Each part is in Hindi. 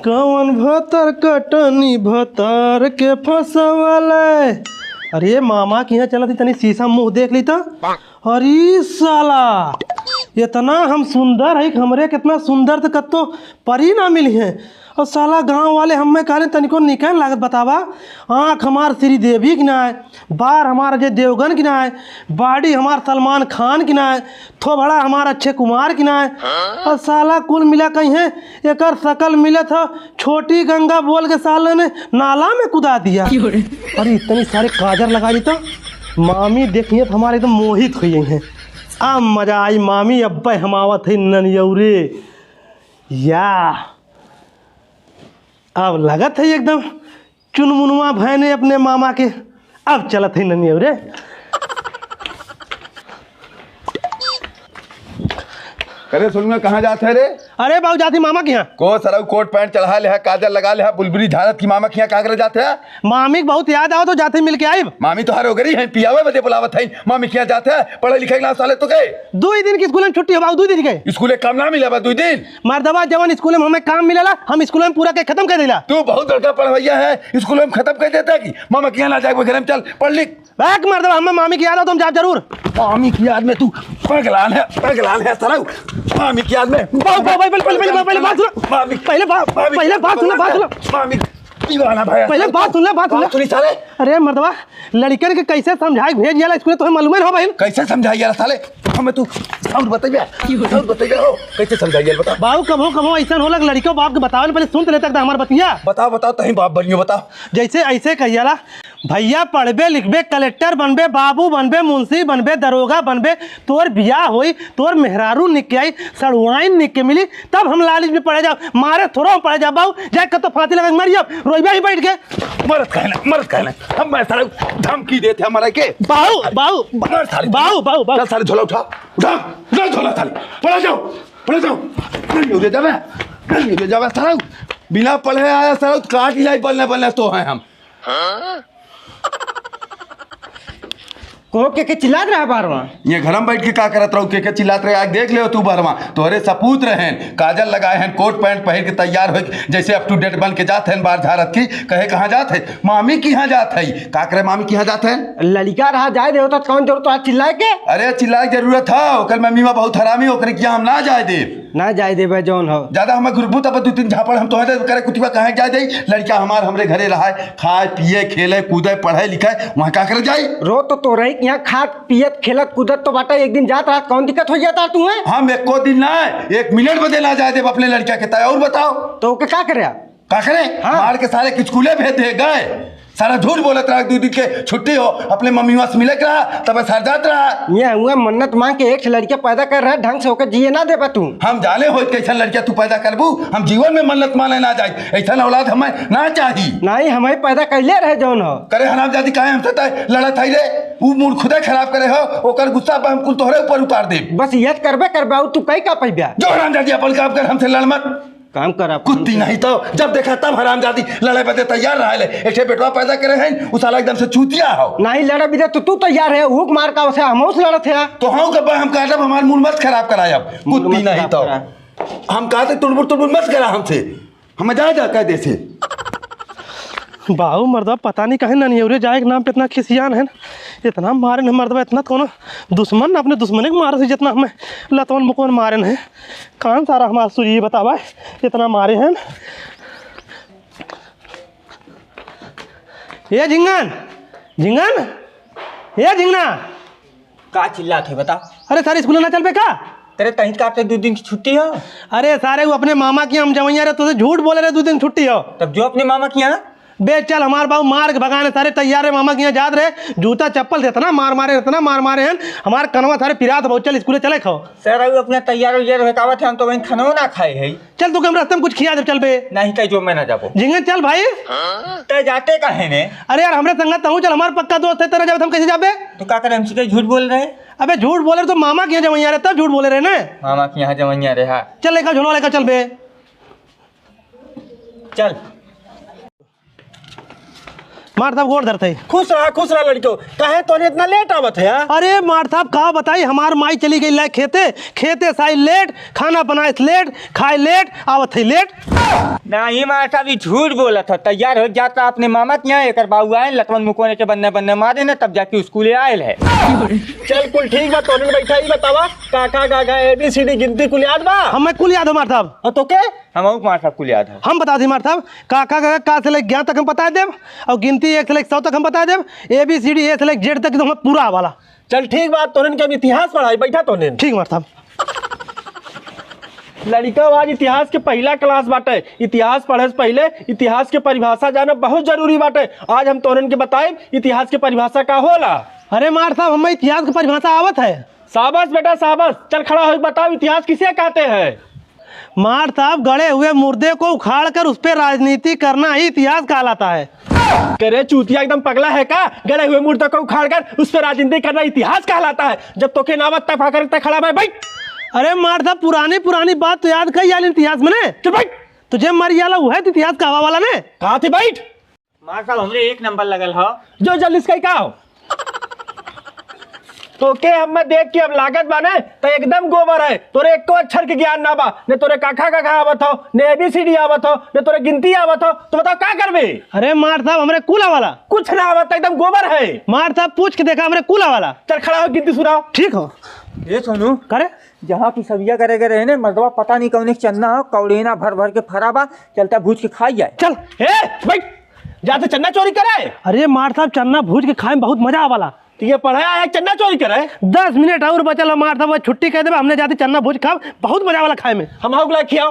कौन भतर कटनी भतर के फसवल। अरे मामा के यहाँ चला थी तनी शीशा मुंह देख ली तो। अरे साला इतना हम सुंदर है हमरे कितना सुंदर तो कत्तो परी ना मिली है। और साला गांव वाले हमें कहले तनिको निकल लागत बतावा। आँख हमार श्रीदेवी की ना है, बार हमारा अजय देवगन की ना है, बॉडी हमार सलमान खान की ना है, थोबड़ा हमार अक्षय कुमार की ना है। और साला कुल मिला कहीं है एक शकल मिले था छोटी गंगा बोल के साले ने नाला में कुदा दिया। अरे इतनी सारे काजर लगा दी तो मामी देखिए तो हमारे एकदम मोहित हुई हैं। अब मजा आई मामी अब्बे हमावत है ननियौरे या अब लगत है एकदम चुनमुनुआ भैने अपने मामा के। अब चलत है ननियौरे। अरे सुन कहाँ जाते रे? अरे बाबू जाती मामा के यहाँ। को सरऊ कोट पैंट चढ़ा ले, काजल लगा ले, बुलबुली झारत की मामा के यहाँ कागरे जाते हैं। मामी के बहुत याद आओ तो जाते मिल के आई। मामी तो हर गरी है पियावे बदे बुलावत है। मामी के यहाँ जाते हैं पढ़े लिखे ना साले तो गए 2 दिन की स्कूल में छुट्टी हो बाबू 2 दिन के स्कूले काम ना मिला 2 दिन मर्दबा जवान स्कूल में हमें काम मिलेला हम स्कूल में पूरा के खत्म कर देला। तू बहुत बड़का पढ़वैया है स्कूल में खत्म कर देता है कि मामा के यहाँ ना जाए घर में चल पढ़ लिख। बैक मर्दबा हमें मामी की याद आओ तुम जा जरूर। मामी की याद में तू पगलान है सरऊ। मामी की याद में पहले बात सुन साले। अरे मर्दबा लड़कन के कैसे समझाए भेज जाला स्कूल तो मालूम है हो भाई कैसे समझाइए साले हमें तू और बताइए हो कैसे समझाइए बता। बाबू कबो ऐसा होला लड़कियों बाप के बतावे पहले सुन ले तक हमार बतिया बताओ तही बाप बनियो बताओ। जैसे ऐसे कहियाला भैया पढ़बे लिखबे कलेक्टर बनबे बाबू बनबे मुंशी बनबे दरोगा बनबे तोर बियाह होई तोर मेहरारू निके आई सड़ुआइन निके मिली तब हम लालच में पड़े जाओ मारे थोड़ा पड़े जाओ बाबू जाए कतो फांसी लगा मर जाओ रोइबा ही बैठ के मरद कहना हम मैं सारे धमकी देते हमारे के बाऊ सारे झोला उठा झोला साले पढ़ा जाओ नहीं जावे सारा बिना पढ़े आया सारा काट लाई बनने तो हैं हम। के चिल्लात रहा बारवा ये घर में बैठ के का करत रहू के चिल्लात रहे आज देख ले तू बारवा तोहरे सपूत रहे काजल लगाए हैं कोट पैंट पहन के तैयार हो जैसे अप टू डेट बन के जाते हैं बार झारत की कहे कहाँ जाते है मामी की यहाँ जाते है का करे मामी की यहाँ जाते हैं लड़का रहा जाए दे होता कौन जरूरत तो चिल्लाए के। अरे चिल्लाए जरूरत था ओकर मम्मी माँ बहुत हरामी ओकर क्या हम ना जाए दे जौन हो ज्यादा हमें गुरबू तब 2-3 झापड़ हम तोहरे करे कुतिबा कहे जाए दे लड़का हमार हमरे घरे रहा खाए पिए खेले कूदे पढ़े लिखे वहाँ का करे जाए रो तो रही यहाँ खात पियत खेलत कूदत तो बाटा एक दिन जात रहा कौन दिक्कत हो जाता तू है। हम एको दिन ना 1 मिनट बदे ना जाए दे अपने लड़का के तय और बताओ तो क्या करे मार के सारे स्कूले भेज दे गए सारा झूठ बोलत रहा 2 दिन के छुट्टी हो अपने मम्मी वहाँ से मिले रहा तब सर जात रहा ये हुआ मन्नत मांग के एक लड़का पैदा कर रहा ढंग से होकर जिए ना देबा तू हम जाने हो कैसा लड़का तू पैदा करबू हम जीवन में मन्नत माने ना जाए ऐसा औलाद हमें ना चाहिए नहीं हमें पैदा कैले रहे जौन हो करे हरामजादी काहे हमसे तय लड़त है रे वो मूड खुदे खराब करे हो ओकर गुस्सा हम कुल तोहरे ऊपर उतार दे बस ये करबे तू कई का पैबा जो हरामजादी अपन काम कर हमसे लड़ मत काम करा कुत्ती नहीं तो जब देखा तब हरामजादी लड़ाई बदे तैयार रहा है एक बेटवा पैदा करे हैं उस साला एकदम से चूतिया हो नहीं लड़ा भी तो तू तैयार है हुक मार का उसे हम उस लड़त है तो हम कब हम कहते हमार मूड मत खराब कराए अब कुत्ती नहीं तो हम कहते तुड़बुड़ मत करा हमसे हम जा कह दे से बाबू मर्दबा पता नहीं कहीं ननियौरे जाए के नाम पे इतना खिसियान है इतना मारे न मर्दबा इतना कौन दुश्मन अपने दुश्मन को मारे जितना हमें लतवन मुकवन मारे हैं कौन सारा हमारा सूर्य बतावा इतना मारे हैं। ये झिंगन ये झिंगना का चिल्ला थे बता। अरे सारे स्कूल ना चल पे का तेरे कहीं काटते 2 दिन की छुट्टी हो। अरे सारे वो अपने मामा की हम जवैया रहे तो झूठ बोले रहे 2 दिन छुट्टी हो तब जो अपने मामा की यहाँ बे चल हमारे बाबू मार के भगाने सारे तैयार है मामा के यहाँ जात रहे जूता चप्पल से इतना मार मारे हैं हमारे कनवा सारे पिरात बहुत चल स्कूल चले खाओ सर अपने तैयार होकावत है हम तो वहीं खाना ना खाए है चल तू रास्ते में कुछ खिया दे चल बे नहीं कहीं जो मैं ना जाबो झिंगन चल भाई ते जाते कहे ने अरे यार हमरे संगत चल हमारे पक्का दोस्त है तेरा जब हम कैसे जाबे तो क्या करे हमसे झूठ बोल रहे अबे झूठ बोले तो मामा के यहाँ जवैया रहे तब झूठ बोले रहे ना मामा के यहाँ जवैया रहा चल लेकर झोला लेकर चल बे चल मार साहब गोड़ धरते खुश रहा लड़को कहे तो इतना लेट आवत है। अरे मार साहब कहा बताई हमार माई चली गई खेते साई लेट खाना बनाए लेट खाए लेट आवत है लेट। नहीं मार साहब ये झूठ बोला था। तैयार हो जाता अपने मामा के यहाँ, एक बाबू आए लक्ष्मण मुकोने के बन्ने बन्ने मारे ने तब जाके स्कूल आयल है। चल कुल ठीक बा, तोने बैठा ही बतावा काका काका ABCD गिनती कुल याद बा? हमें कुल याद हो मार साहब। और तो के हम मार साहब कुल याद है। हम बता दी मार साहब, काका का का से लेकर 11 तक हम बता देव, और गिनती 1 से लेकर 100 तक हम बता देव, ABCD A से लेकर Z तक एकदम पूरा वाला। चल ठीक बात, तोने के अब इतिहास पढ़ाई बैठा तोने। ठीक मार साहब। लड़का आज इतिहास के पहला क्लास बाटे। इतिहास पढ़े से पहले इतिहास के परिभाषा जाना बहुत जरूरी बाटे। आज हम तोरन के बताए इतिहास के परिभाषा का होला। अरे मार साहब, हमें इतिहास की परिभाषा आवत है। शाबाश बेटा शाबाश, चल खड़ा हो बताओ इतिहास किसे कहते हैं? मार साहब, गड़े हुए मुर्दे को उखाड़ कर उस पर राजनीति करना ही इतिहास कहलाता है। करे चूतिया एकदम पगला है का? गड़े हुए मुर्दे को उखाड़ कर उस पर राजनीति करना इतिहास कहलाता है। जब तो के नावत तक कर खड़ा भाई। अरे मार साहब, पुरानी बात तो याद कर यार इतिहास में ने। चल बैठ, तुझे मर जाला वो है तो इतिहास का हवा वाला ने। कहाँ थे बैठ? मार साहब हमरे 1 नंबर लगल हो। जो जल्दी से का हो तो के हम देख के अब लागत बाने तो एकदम गोबर है। तोरे एको अक्षर के ज्ञान ना बा, ने तोरे काका काका आवत हो, ने ABCD आवत हो, ने तोरे गिनती आवत हो, तो बताओ का करबे? अरे मार साहब, हमरे कुला वाला कुछ ना आवत, एकदम गोबर है। मार साहब पूछ के देखा हमरे कुला वाला। चल खड़ा हो गिनती सुनाओ। ठीक हो ये सोनू करे जहाँ की सब्जियां करे गए रहे मर्दवा पता नहीं कौन चन्ना हो कौड़ेना भर भर के फराबा चलता भूज के खाई जाए। चल। बैठ, जाते चन्ना चोरी करे। अरे मार साहब, चन्ना भूज के खाए में बहुत मजा आवाला। तो ये पढ़ाया है चन्ना चोरी करे। 10 मिनट और बचल मार साहब, छुट्टी कह देबे, हमने जाते चन्ना भूज खाओ, बहुत मजा वाला खाए में। हम हाउ खियाओ।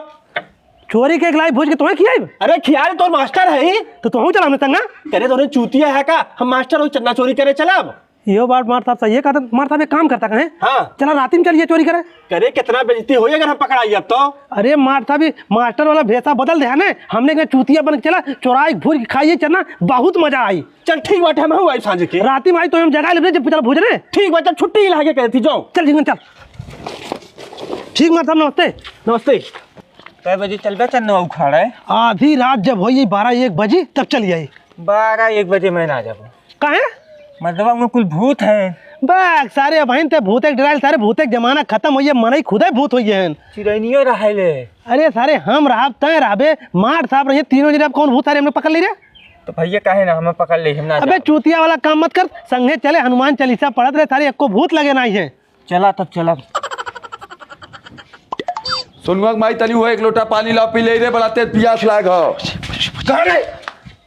चोरी के लाई भूज के तुम्हें खियाई। अरे खियाल तो मास्टर है ही तो तुम चला हमने संगा। करे तो चूतिया है का? हम मास्टर हो चन्ना चोरी करे चला। यो बात मार साहब सही है, कहता मार साहब एक काम करता कहें। हाँ। चला रात में चलिए चोरी करे। करे कितना बेइज्जती होई अगर हम पकड़ाई अब तो। अरे मार साहब, मास्टर वाला भेसा बदल दे है ने, हमने कहा चूतिया बन के चला चोराई भूज के खाइए चन्ना, बहुत मजा आई। चल ठीक बात, हम हुआ सांझ के रात में आई तो हम जगह ले जब चला भूज रहे। ठीक बात, चल छुट्टी लागे कहती जाओ। चल जीवन चल। ठीक मार साहब, नमस्ते। नमस्ते। कै बजे चलबे चन्ना उखाड़ा है? आधी रात जब हो 12-1 बजे तब चली आई। 12-1 बजे मैं ना जाबो। कहे मर्दवा में कुल भूत है। बैग सारे बहन थे भूत एक डराइल, सारे भूत एक जमाना खत्म हुई है, मनई खुदे भूत हुई है। चिड़ैनियो रहले। अरे सारे हम रहा तय रहे मार साहब रहे तीनों जने, अब कौन भूत सारे हमने पकड़ ली रे। तो भैया काहे ना हमें पकड़ ले, हम ना अबे चूतिया वाला काम मत कर, संगे चले हनुमान चालीसा पढ़त रहे, सारे एको भूत लगे नहीं है। चला तब चला। सोनुआ माई तली हुआ 1 लोटा पानी ला पी ले रे, बड़ा तेज पियास लाग हो। कहाँ रे?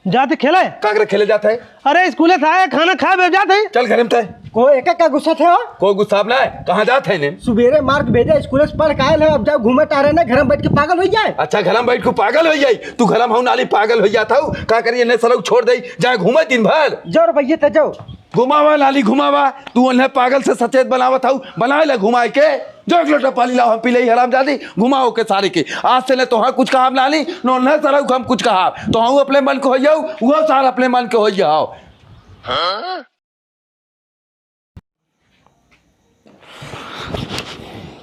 जाते खेले। कागरे खेले जाते है? अरे स्कूले था खाना खा बे जाते। चल घर में तय को एक का गुस्सा थे? कोई गुस्सा ना है। कहाँ जाते है ने? सुबेरे मार्क भेजे स्कूल से पढ़ के आए हैं, अब जब घूमत आ रहे ना घर में बैठ के पागल हो जाए। अच्छा घर में बैठ को पागल हो जाई? तू घर में हूँ नाली पागल हो जाता हूँ, का करिए ने सड़क छोड़ दे जाए घूमे दिन भर। जाओ भैया तो जाओ घुमावा नाली घुमावा, तू उन्हें पागल से सचेत बनावत हूँ, बनाए ला घुमाए के। जो 1 लोटा पानी लाओ हम पी ले हराम जाती, घुमाओ के सारे के। आज से ने तो हाँ कुछ कहा नाली नो न सर हम कुछ कहा तो हाँ अपने मन को हो जाओ, वो सार अपने मन के हो जाओ।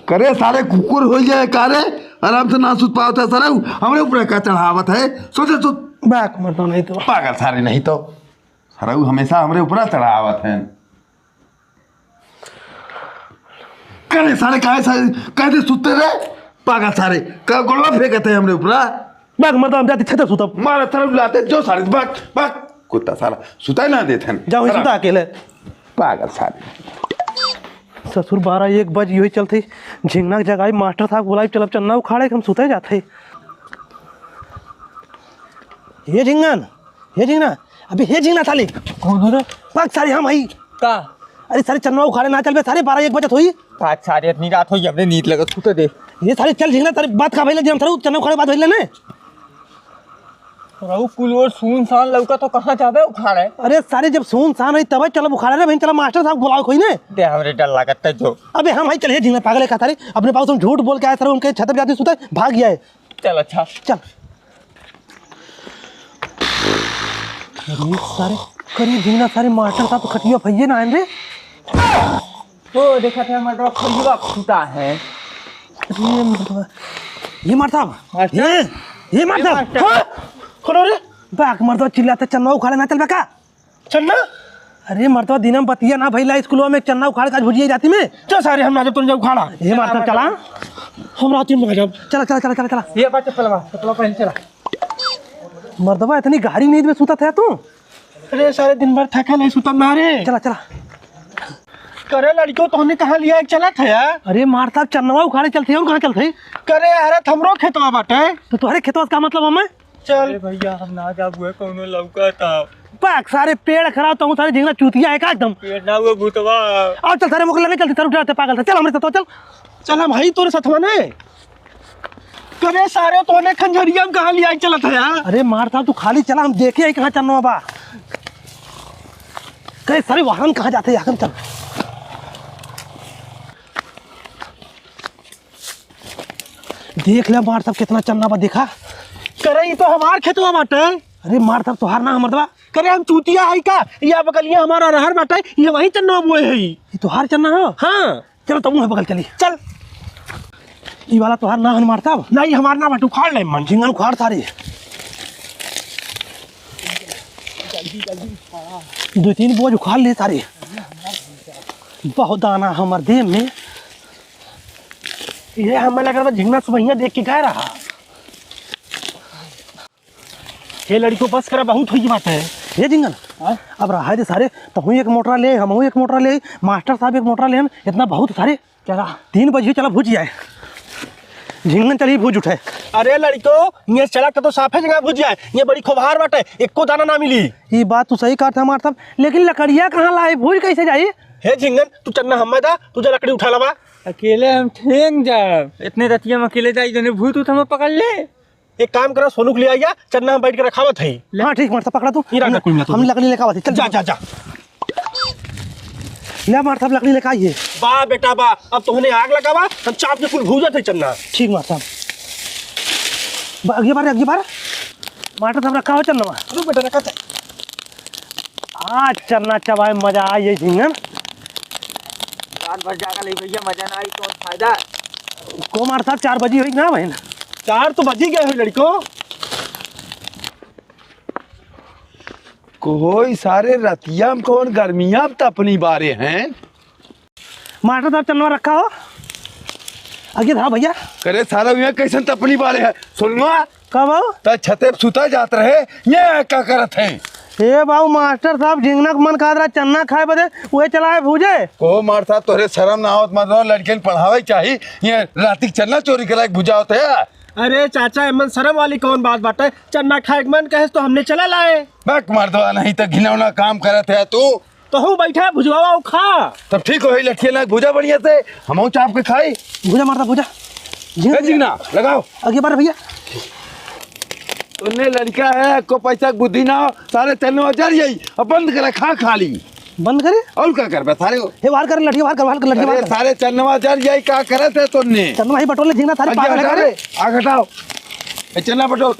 करे सारे कुकुर हो जाए कारे, आराम से ना सुत पाओ था सर, हमरे ऊपर का चढ़ावत है। सोचे सुत बैक मरता नहीं तो पागल सारे नहीं तो सरऊ हमेशा हमरे ऊपर चढ़ावत है। करे सारे कहते सुते रहे पागल सारे गोलवा फेंकते हैं हमरे ऊपर। बैक मरता हम जाते छत सुता मारा तरफ लाते जो सारे भाग भाग कुत्ता साला सुता ना देते हैं। जाओ सुता अकेले पागल सारे। ससुर 12-1 बज यही चलते झिंगना जगाई, मास्टर साहब बुलाई चलब चन्ना उखाड़े हम सुते जाते। ये झिंगना अभी हे झिंगना साली कौन हो रे? पाक सारी हम आई का? अरे सारे चन्ना उखाड़े ना चल बे, सारे 12-1 बजे हुई। पाँच साढ़े इतनी रात हो हमने नींद लगा तू तो दे। ये सारे चल झिंगना तारी बात का भइले जम थारू चन्ना उखाड़े बात भइले ने। रहू कुल और सुनसान लौका तो कहाँ जाबे उखाड़े? अरे सारे जब सुनसान है तब चलब उखाड़े रे बहन, चला मास्टर साहब बुलाओ कोई ने। दे हमरे डर लागत है जो। अबे हम भाई चले झिंगना पागल है का तारे अपने पास हम झूठ बोल के आए सर, उनके छत पे जाते सुते भाग गया है। चल अच्छा चल अरे सारे करीब झिंगना सारे मास्टर साहब खटिया भइए ना आए रे। तो देखा था हमारा खजुआ फूटा है। अरे मतलब ये मार साहब ये मार साहब हाँ खोलो रे बाक मर्दवा चिल्लाते चन्ना उखाड़े ना चल बेका चन्ना। अरे मर्दवा दिनम बतिया ना भइला स्कूलों में चन्ना उखाड़ के भुजिए जाती में। चल सारे हम ना जब तुम जब उखाड़ा ये मार साहब चला हम राती में आ जाओ। चला चला चला चला चला। ये बात चपलवा पहले चला। मर्दबा इतनी गहरी नींद में सूता था तू? अरे सारे दिन भर थका नहीं सुता ना रे। चला चला। करे लड़कियों तो हमने कहा लिया एक चला था यार। अरे मार साहब चन्नवा उखाड़े चलते और कहाँ चलते? करे अरे हमरो खेतवा बाटे। तो तुम्हारे खेतवा का मतलब हमें? चल भैया हम ना जाबुए कौनो लौका था। पाक सारे पेड़ खराब तो सारे झिंगना चूतिया है का एकदम। पेड़ ना वो भूतवा। और चल सारे मुकल लगे चलते सर उठाते पागल था। चल हमारे साथ चल। चल भाई तोरे साथवा ने। करे सारे तो ने खंजरिया में कहा लिया एक चला था यार। अरे मार साहब तू खाली चला, हम देखे आई कहाँ चन्नवा बा। कहे सारे वाहन कहाँ जाते हैं आखिर? चल देख ले मार साहब कितना चन्ना बा। देखा करे ये तो हमार खेतवा बाटे। अरे मार साहब तुहार ना मर्दबा। करे हम चूतिया है का? या बगलिया हमारा रहर बाटे, ये वही चन्ना बोए है। ये तुहार चन्ना हो? हाँ चलो तुम है बगल चली। चल। ये वाला तुहार ना हन मार साहब? नहीं हमार ना बाटू खाड़ ले मन। झिंगन उखाड़ सारी। 2-3 बोझ उखाड़ ले सारी। बहुत दाना हमार देह में। ये हमें लग रहा था झिंगना सुबह देख के कह रहा। ये लड़की बस करा बहुत हुई बात है। ये झिंगन अब रहा दे सारे। तहु एक मोटरा ले, हम एक मोटरा ले, मास्टर साहब एक मोटरा ले। इतना बहुत सारे। चला 3 बजे चला भूज जाए। झिंगन चली भूज उठे। अरे लड़को ये चला तो साफे जगह भूज जाए। ये बड़ी खोभार बाटे, एको दाना ना मिली। ये बात तो सही कहता हमार साहब, लेकिन लकड़िया कहाँ लाए? भूज कैसे जाई? हे झिंगन तू चन्ना हमें दा, तुझे लकड़ी उठा लवा। अकेले हम ठेंग जाए। इतने रतिया में अकेले जाई जने भूत उठ हमें पकड़ ले। एक काम करो सोनू के लिए आइया, चन्ना हम बैठ कर रखावत है। हाँ ठीक मार साहब पकड़ा तू। ये रखा कुल मिला तू। हम लकड़ी लेकर आते। चल जा जा जा। ले मार साहब लकड़ी लेकर आइए। बा बेटा बा, अब तुमने आग लगावा, हम चाप के कुल भूजत है चन्ना। ठीक मार साहब। अगली बार माटर साहब रखा हो चन्ना। रुक बेटा रखा था। आज चन्ना चबाए मजा आई झिंगन। रात भर जागा ले भैया, मजा ना आई तो फायदा। को मार साहब 4 बजे हुई ना बहन? 4 तो बजी गए हो लड़को। कोई सारे रतिया में कौन गर्मिया तपनी बारे हैं। माटर साहब चन्ना रखा हो आगे था भैया। करे सारा यहाँ कैसे तपनी बारे है। सुनवा कब हो? त छते पे सुता जात रहे, ये क्या करत है? ए बाबू मास्टर साहब झिंगना के मन कादरा चन्ना खाए बदे वही चलाए भूजे। को मार साहब तोरे शर्म ना आवत? मतलब लड़के पढ़ावे चाहिए, ये राती चन्ना चोरी करा बुझा होता है। अरे चाचा एमन शर्म वाली कौन बात बाटे? चन्ना खाए के मन कहे तो हमने चला लाए। बक मर्दवा नहीं तो घिनौना काम करत है तू। तो हूँ बैठा भुजवावा खा। तब ठीक हो लठिया ना भुजा बढ़िया से हम चाप के खाई। भूजा मारता भूजा झिंगना लगाओ आगे बार भैया। तुमने लड़का है को पैसा की बुद्धि ना हो, सारे चलने जर यही अब बंद करे खा खाली बंद करे और क्या कर सारे हे वार कर लठिया वार कर लठिया वार अरे कर। सारे चन्नवा जर यही क्या करे थे तुमने? चन्ना भाई बटोले झिंगना सारे पागल है करे। आग हटाओ ए चन्ना बटोल।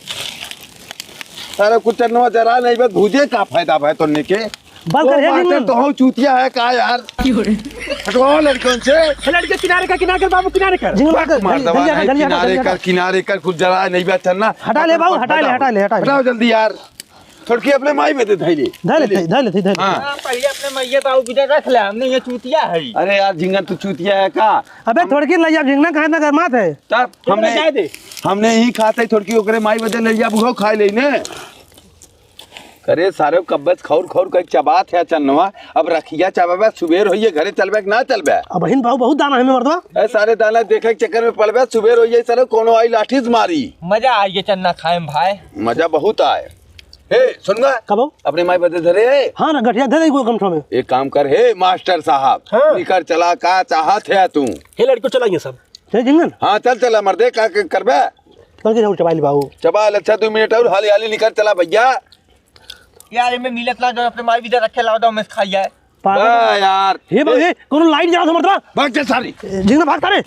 सारे कुछ चन्नवा जरा नहीं बस भूजे का फायदा भाई तुमने के। बंद कर हे मास्टर झिंगन। तो हम चूतिया है का यार। हटवाओ लड़कों से। लड़के किनारे कर बाबू किनारे कर। झिंगन मार कर मार दबा नहीं, किनारे कर कुछ जरा नहीं बा चन्ना। हटा ले बाबू हटा ले हटाओ जल्दी यार। थोड़ी अपने माई में दे धैले धैले। हाँ पहले अपने मैया बाबू की जगह रख ले, हमने ये चूतिया है। अरे यार झिंगन तू चूतिया है का? अबे थोड़की लइया झिंगना खाए ना गरमात है। तब हमने ही खाते थोड़ी ओकरे माई बदे लइया बुखाओ खाए ले ने। करे सारे कब्बत खौर खौर कई चबात है चन्नवा। अब रखिया चबाबे सुबेर होइए घरे चलबे ना चलबे? अब बहिन बाबू बहुत दाना है में मर्दवा। ए सारे दाना देखे के चक्कर में पड़बे सुबेर होइए सारे कोनो आई लाठीज मारी। मजा आई ये चन्ना खाए में भाई। मजा बहुत आए। हे सुनगा कब हो? अपने माई बदे धरे है। हाँ ना गठिया दे दे को गमछो में। एक काम कर हे मास्टर साहब। हाँ। निकर चला का चाहत है तू? हे लड़को चलाइए सब। हे झिंगन हाँ चल चला मर्दे का करबे? करके जाओ चबाइली बाबू। चबा अच्छा 2 मिनट और हाली हाली निकल चला भैया। यार इनमें मिलत ना जो अपने माई भी रखे लाओ दो में खाई जाए। बा यार हे बाबू हे कोनो लाइट जला दो मर्दवा। भाग जा सारी। झिंगना भागता रे।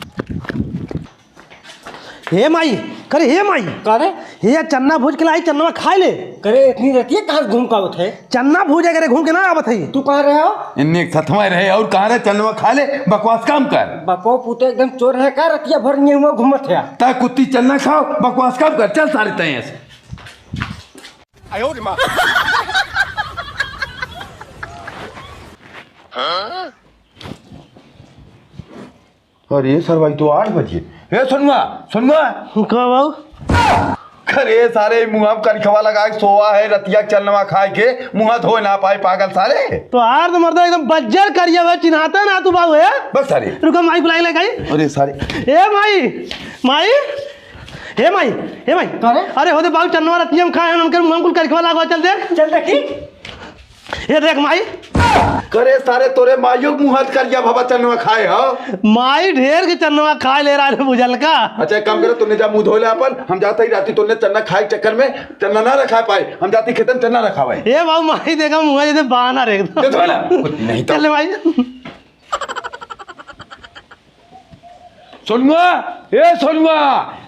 हे माई करे हे माई करे हे चन्ना भूज के लाई चन्ना खा ले। करे इतनी रहती है कहाँ घूम का है? चन्ना भूजे करे घूम के ना आवत है। तू कहाँ रहे हो? इन्ने सतमा रहे और कहाँ रहे चन्नवा खा ले बकवास काम कर। बापो पुते एकदम चोर है का? रतिया भर नहीं हुआ घूमत है। ता कुत्ती चन्ना खाओ बकवास काम कर चल सारे तय से। अरे सर भाई तो 8 बजे हे सुनवा सुनवा कहा बाबू? अरे सारे मुँह कनखवा लगा के सोवा है रतिया चलनवा खाए के मुँह धो ना पाए पागल सारे। तो यार तो मर्द एकदम बज्जर करिए हुआ चिन्हाता ना तू बाबू है। बस सारे रुको माई बुलाई ले गई। अरे सारे ए माई माई हे माई हे माई अरे हो दे बाबू चन्नवा रतिया में खाए उनके मुंह कुल करिखवा लागवा चल दे चल देखी ये देख माई करे सारे तोरे माइयों मुँह करिया भवा चलनवा खाए हो। माई ढेर के चन्नवा खाए ले रहा है बुझल का। अच्छा एक काम करो तुमने जा मुँह धो ले अपन हम जाते ही राती तुमने चन्ना खाए के चक्कर में चन्ना ना रखा पाए हम जाती खेतन में चन्ना रखा पाए। ए बाबू माई देखा मुँह जैसे बहाना रे एकदम नहीं तो चल भाई सुनवा ए सुनवा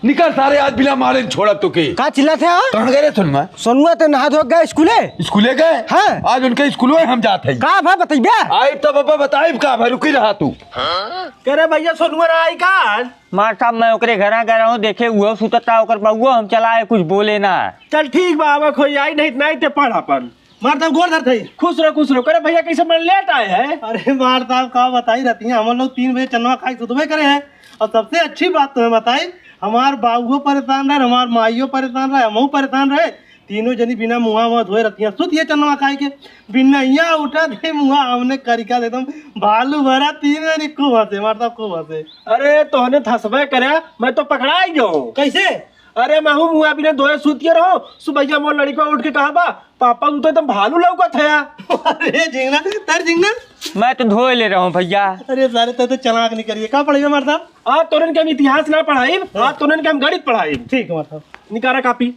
निकल सारे आज बिना मारे छोड़ा तो के का चिल्ला थे कहाँ गए रे सुनवा? सोनुआ तो नहा धो गए स्कूले। स्कूले गए हाँ। आज उनके स्कूल में हम जाते हैं। का भा बताइबे? आई तो बाबा बताई का भाई रुकी रहा तू। कह रहे भैया सोनुआ आई का मार साहब मैं ओकरे घरा गया हूँ देखे हुआ सुतता ओकर बउआ हम चलाए कुछ बोले ना। चल ठीक बा अब खोई आई नहीं नहीं ते पढ़ अपन मारता गोर धर थई खुश रहो करे भैया कैसे मन लेट आए हैं। अरे मार साहब का बताई रहती है हम लोग 3 बजे चन्नवा खाई सुतबे करे हैं और सबसे अच्छी बात तुम्हें बताई हमार बाबुओ परेशान रहे हमार माइयो परेशान रहे हमहू परेशान रहे तीनों जनी बिना मुँह मुँह धोए रहती हैं सुत ये चन्नवा खाई के बिना यहाँ उठा दे मुँह हमने करिका एकदम भालू भरा 3 जनी खूब हंसे मार साहब खूब हंसे। अरे तोहने थसबे करे मैं तो पकड़ा ही गयो। कैसे? अरे महू मुआ बिना धोए सुतिए रहो सुबह मोर लड़का उठ के कहा बा पापा तू तो एकदम भालू लौकत है। अरे झिंगना तर झिंगना मैं तो धोए ले रहा हूँ भैया। अरे सारे तो चलाक नहीं करिए कहाँ पढ़ेगा मार साहब? आज तोरन के हम इतिहास ना पढ़ाई आज तोरन के हम गणित पढ़ाई। ठीक है मार साहब निकारा कापी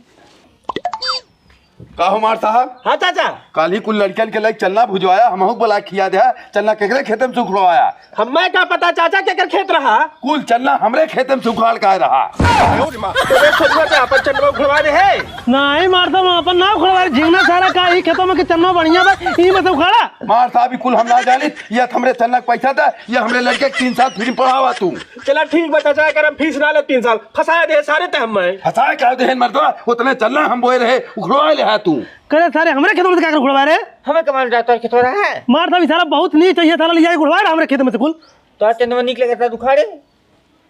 का हमार साहब हाँ चाचा कल ही कुल लड़कन के लाइक चलना भुजवाया हमहू बोला खिया दे चलना केकरे खेते में सुखवाया हमें क्या पता चाचा के कर खेत रहा कुल चलना हमरे खेते में सुखाड़ का रहा। अरे सोनुआ पे अपन चंद्रमा खुलवा दे है नहीं मार साहब अपन ना खुलवा झिंगना सारा का ही खेतों में के चन्ना बढ़िया बा ई में सब खड़ा मार साहब कुल हम ना जानी ये हमरे चलना के पैसा था ये हमरे लड़के 3 साल फ्री पढ़ावा तू। चला ठीक बा चाचा कर हम फीस ना ले 3 साल फंसाए दे सारे ते हम में हसाए का देहन मर्दवा उतने चलना हम बोए रहे उखड़वा ले तू करे सारे हमरे खेतों में से क्या खुलवा रहे हमें कमाल जाता है खेत हो रहा है मार साहब सारा बहुत नीच है ये सारा ले जाके खुलवा रहा हमरे खेत में से कुल तो चंदवा निकले करता दुखाड़े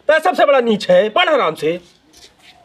तो सबसे बड़ा नीच है पढ़ आराम से।